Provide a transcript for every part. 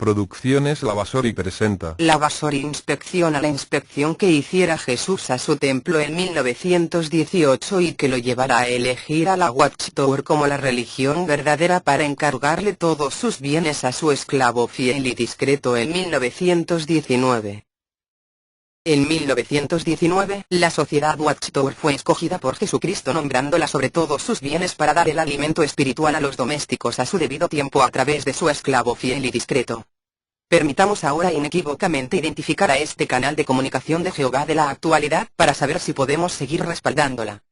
Producciones Lavasori presenta. Lavasori inspecciona la inspección que hiciera Jesús a su templo en 1918 y que lo llevará a elegir a la Watchtower como la religión verdadera para encargarle todos sus bienes a su esclavo fiel y discreto en 1919. En 1919, la sociedad Watchtower fue escogida por Jesucristo nombrándola sobre todos sus bienes para dar el alimento espiritual a los domésticos a su debido tiempo a través de su esclavo fiel y discreto. Permitamos ahora inequívocamente identificar a este canal de comunicación de Jehová de la actualidad para saber si podemos seguir respaldándola.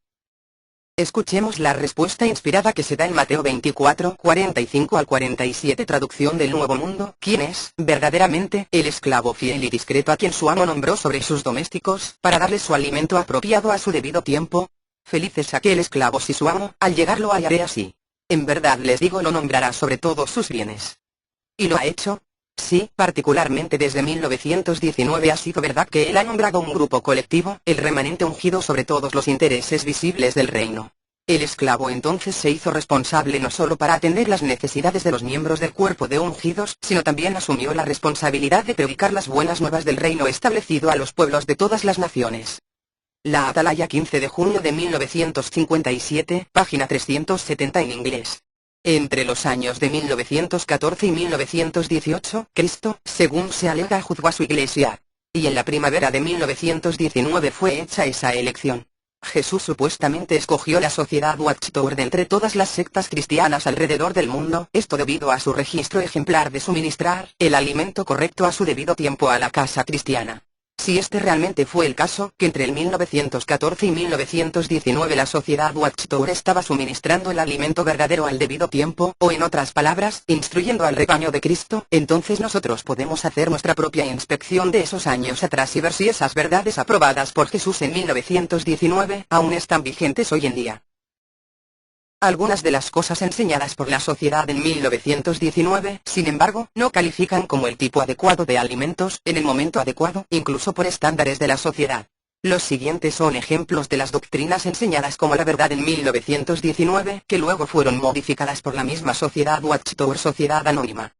Escuchemos la respuesta inspirada que se da en Mateo 24, 45 al 47, traducción del Nuevo Mundo. ¿Quién es, verdaderamente, el esclavo fiel y discreto a quien su amo nombró sobre sus domésticos, para darle su alimento apropiado a su debido tiempo? Feliz es aquel esclavo si su amo, al llegar lo hallaré así. En verdad les digo, lo nombrará sobre todos sus bienes. ¿Y lo ha hecho? Sí, particularmente desde 1919 ha sido verdad que él ha nombrado un grupo colectivo, el remanente ungido sobre todos los intereses visibles del reino. El esclavo entonces se hizo responsable no solo para atender las necesidades de los miembros del cuerpo de ungidos, sino también asumió la responsabilidad de predicar las buenas nuevas del reino establecido a los pueblos de todas las naciones. La Atalaya, 15 de junio de 1957, página 370 en inglés. Entre los años de 1914 y 1918, Cristo, según se alega, juzgó a su iglesia. Y en la primavera de 1919 fue hecha esa elección. Jesús supuestamente escogió la sociedad Watchtower de entre todas las sectas cristianas alrededor del mundo, esto debido a su registro ejemplar de suministrar el alimento correcto a su debido tiempo a la casa cristiana. Si este realmente fue el caso, que entre el 1914 y 1919 la sociedad Watchtower estaba suministrando el alimento verdadero al debido tiempo, o en otras palabras, instruyendo al rebaño de Cristo, entonces nosotros podemos hacer nuestra propia inspección de esos años atrás y ver si esas verdades aprobadas por Jesús en 1919, aún están vigentes hoy en día. Algunas de las cosas enseñadas por la sociedad en 1919, sin embargo, no califican como el tipo adecuado de alimentos, en el momento adecuado, incluso por estándares de la sociedad. Los siguientes son ejemplos de las doctrinas enseñadas como la verdad en 1919, que luego fueron modificadas por la misma sociedad Watchtower, sociedad anónima.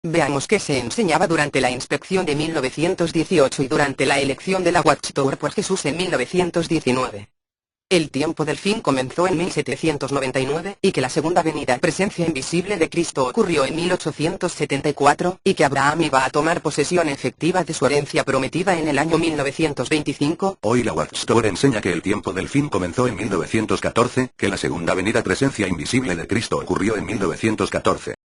Veamos qué se enseñaba durante la inspección de 1918 y durante la elección de la Watchtower por Jesús en 1919. El tiempo del fin comenzó en 1799, y que la segunda venida, presencia invisible de Cristo, ocurrió en 1874, y que Abraham iba a tomar posesión efectiva de su herencia prometida en el año 1925. Hoy la Watchtower enseña que el tiempo del fin comenzó en 1914, que la segunda venida, presencia invisible de Cristo, ocurrió en 1914.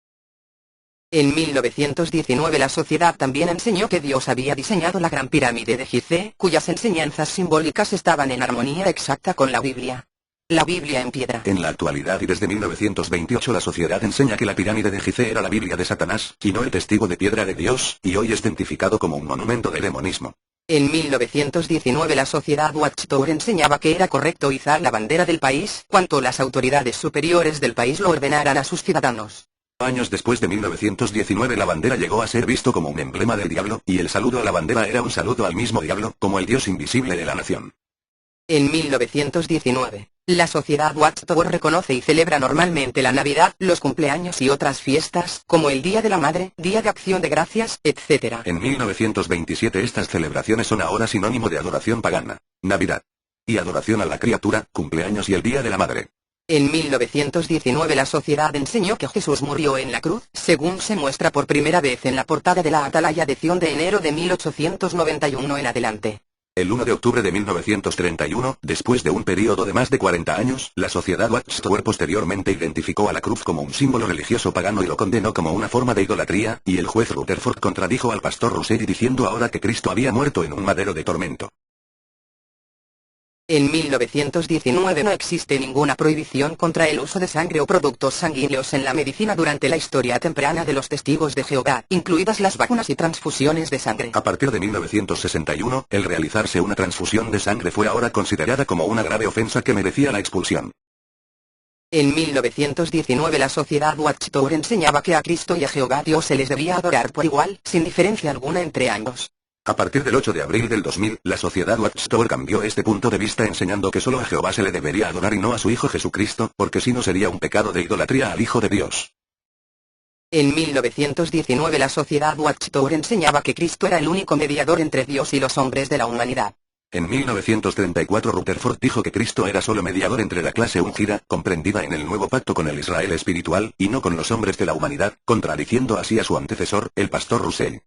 En 1919 la sociedad también enseñó que Dios había diseñado la Gran Pirámide de Gizeh, cuyas enseñanzas simbólicas estaban en armonía exacta con la Biblia. La Biblia en piedra. En la actualidad y desde 1928 la sociedad enseña que la pirámide de Gizeh era la Biblia de Satanás, y no el testigo de piedra de Dios, y hoy es identificado como un monumento de demonismo. En 1919 la sociedad Watchtower enseñaba que era correcto izar la bandera del país, cuanto las autoridades superiores del país lo ordenaran a sus ciudadanos. Años después de 1919 la bandera llegó a ser visto como un emblema del diablo, y el saludo a la bandera era un saludo al mismo diablo, como el Dios invisible de la nación. En 1919, la sociedad Watchtower reconoce y celebra normalmente la Navidad, los cumpleaños y otras fiestas, como el Día de la Madre, Día de Acción de Gracias, etc. En 1927 estas celebraciones son ahora sinónimo de adoración pagana, Navidad y adoración a la criatura, cumpleaños y el Día de la Madre. En 1919 la sociedad enseñó que Jesús murió en la cruz, según se muestra por primera vez en la portada de la Atalaya edición de enero de 1891 en adelante. El 1 de octubre de 1931, después de un periodo de más de 40 años, la sociedad Watchtower posteriormente identificó a la cruz como un símbolo religioso pagano y lo condenó como una forma de idolatría, y el juez Rutherford contradijo al pastor Russell diciendo ahora que Cristo había muerto en un madero de tormento. En 1919 no existe ninguna prohibición contra el uso de sangre o productos sanguíneos en la medicina durante la historia temprana de los testigos de Jehová, incluidas las vacunas y transfusiones de sangre. A partir de 1961, el realizarse una transfusión de sangre fue ahora considerada como una grave ofensa que merecía la expulsión. En 1919 la sociedad Watchtower enseñaba que a Cristo y a Jehová Dios se les debía adorar por igual, sin diferencia alguna entre ambos. A partir del 8 de abril del 2000, la sociedad Watchtower cambió este punto de vista enseñando que solo a Jehová se le debería adorar y no a su Hijo Jesucristo, porque si no sería un pecado de idolatría al Hijo de Dios. En 1919 la sociedad Watchtower enseñaba que Cristo era el único mediador entre Dios y los hombres de la humanidad. En 1934 Rutherford dijo que Cristo era solo mediador entre la clase ungida, comprendida en el nuevo pacto con el Israel espiritual, y no con los hombres de la humanidad, contradiciendo así a su antecesor, el pastor Russell.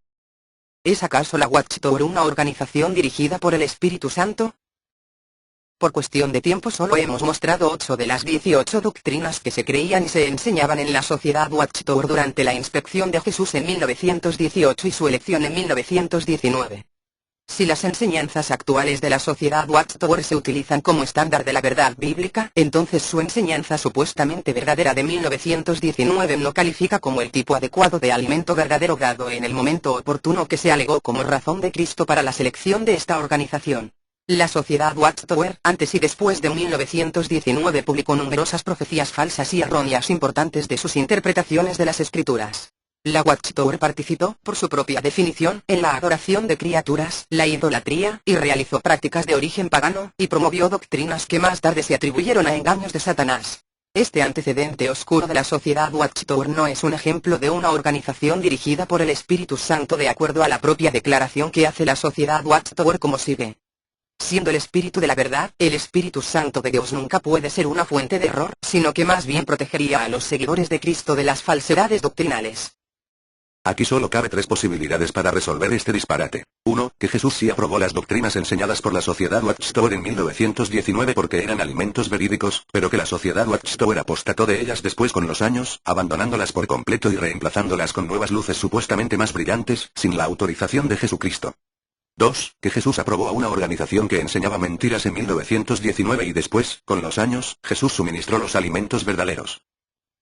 ¿Es acaso la Watchtower una organización dirigida por el Espíritu Santo? Por cuestión de tiempo solo hemos mostrado 8 de las 18 doctrinas que se creían y se enseñaban en la sociedad Watchtower durante la inspección de Jesús en 1918 y su elección en 1919. Si las enseñanzas actuales de la sociedad Watchtower se utilizan como estándar de la verdad bíblica, entonces su enseñanza supuestamente verdadera de 1919 no califica como el tipo adecuado de alimento verdadero dado en el momento oportuno que se alegó como razón de Cristo para la selección de esta organización. La sociedad Watchtower, antes y después de 1919, publicó numerosas profecías falsas y erróneas importantes de sus interpretaciones de las Escrituras. La Watchtower participó, por su propia definición, en la adoración de criaturas, la idolatría, y realizó prácticas de origen pagano, y promovió doctrinas que más tarde se atribuyeron a engaños de Satanás. Este antecedente oscuro de la sociedad Watchtower no es un ejemplo de una organización dirigida por el Espíritu Santo de acuerdo a la propia declaración que hace la sociedad Watchtower como sigue. Siendo el Espíritu de la verdad, el Espíritu Santo de Dios nunca puede ser una fuente de error, sino que más bien protegería a los seguidores de Cristo de las falsedades doctrinales. Aquí solo cabe 3 posibilidades para resolver este disparate. 1. Que Jesús sí aprobó las doctrinas enseñadas por la sociedad Watchtower en 1919 porque eran alimentos verídicos, pero que la sociedad Watchtower apostató de ellas después con los años, abandonándolas por completo y reemplazándolas con nuevas luces supuestamente más brillantes, sin la autorización de Jesucristo. 2. Que Jesús aprobó a una organización que enseñaba mentiras en 1919 y después, con los años, Jesús suministró los alimentos verdaderos.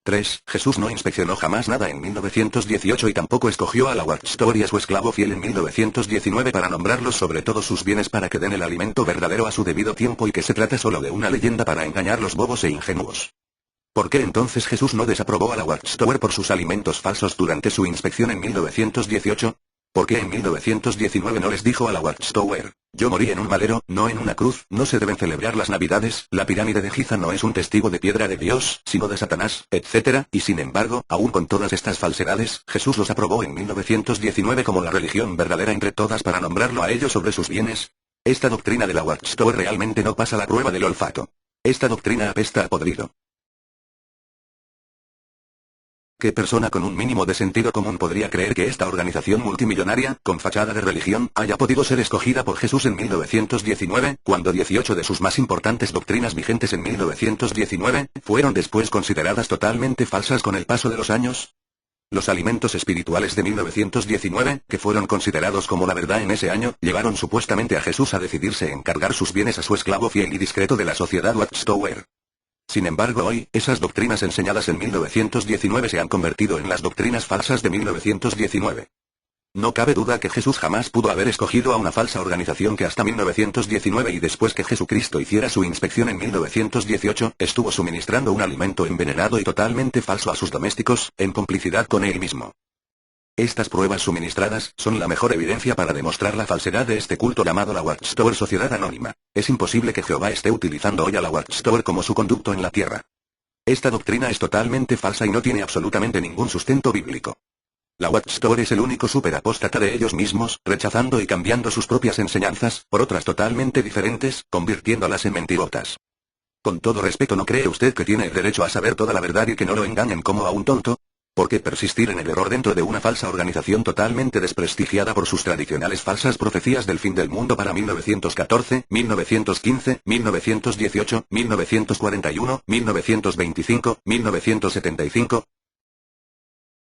3. Jesús no inspeccionó jamás nada en 1918 y tampoco escogió a la Watchtower y a su esclavo fiel en 1919 para nombrarlos sobre todos sus bienes para que den el alimento verdadero a su debido tiempo y que se trata solo de una leyenda para engañar los bobos e ingenuos. ¿Por qué entonces Jesús no desaprobó a la Watchtower por sus alimentos falsos durante su inspección en 1918? ¿Por qué en 1919 no les dijo a la Watchtower: yo morí en un madero, no en una cruz, no se deben celebrar las Navidades, la pirámide de Giza no es un testigo de piedra de Dios, sino de Satanás, etc., y sin embargo, aún con todas estas falsedades, Jesús los aprobó en 1919 como la religión verdadera entre todas para nombrarlo a ellos sobre sus bienes? Esta doctrina de la Watchtower realmente no pasa la prueba del olfato. Esta doctrina apesta a podrido. ¿Qué persona con un mínimo de sentido común podría creer que esta organización multimillonaria, con fachada de religión, haya podido ser escogida por Jesús en 1919, cuando 18 de sus más importantes doctrinas vigentes en 1919, fueron después consideradas totalmente falsas con el paso de los años? Los alimentos espirituales de 1919, que fueron considerados como la verdad en ese año, llevaron supuestamente a Jesús a decidirse en cargar sus bienes a su esclavo fiel y discreto de la sociedad Watchtower. Sin embargo hoy, esas doctrinas enseñadas en 1919 se han convertido en las doctrinas falsas de 1919. No cabe duda que Jesús jamás pudo haber escogido a una falsa organización que hasta 1919 y después que Jesucristo hiciera su inspección en 1918, estuvo suministrando un alimento envenenado y totalmente falso a sus domésticos, en complicidad con él mismo. Estas pruebas suministradas son la mejor evidencia para demostrar la falsedad de este culto llamado la Watchtower Sociedad Anónima. Es imposible que Jehová esté utilizando hoy a la Watchtower como su conducto en la tierra. Esta doctrina es totalmente falsa y no tiene absolutamente ningún sustento bíblico. La Watchtower es el único superapóstata de ellos mismos, rechazando y cambiando sus propias enseñanzas, por otras totalmente diferentes, convirtiéndolas en mentirotas. Con todo respeto, ¿no cree usted que tiene el derecho a saber toda la verdad y que no lo engañen como a un tonto? ¿Por qué persistir en el error dentro de una falsa organización totalmente desprestigiada por sus tradicionales falsas profecías del fin del mundo para 1914, 1915, 1918, 1941, 1925, 1975?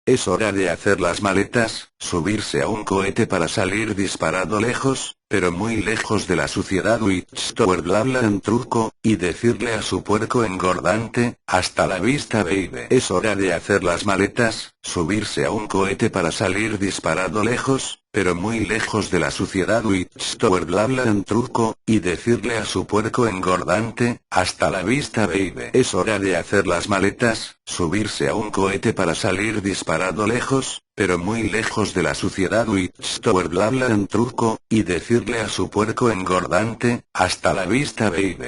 Es hora de hacer las maletas, subirse a un cohete para salir disparado lejos, pero muy lejos de la suciedad Watchtower bla en truco, y decirle a su puerco engordante: hasta la vista baby. Es hora de hacer las maletas, subirse a un cohete para salir disparado lejos, pero muy lejos de la suciedad Watchtower bla en truco, y decirle a su puerco engordante: hasta la vista baby. Es hora de hacer las maletas, subirse a un cohete para salir disparado lejos, pero muy lejos de la suciedad Watchtower bla en truco, y decirle a su puerco engordante: hasta la vista baby.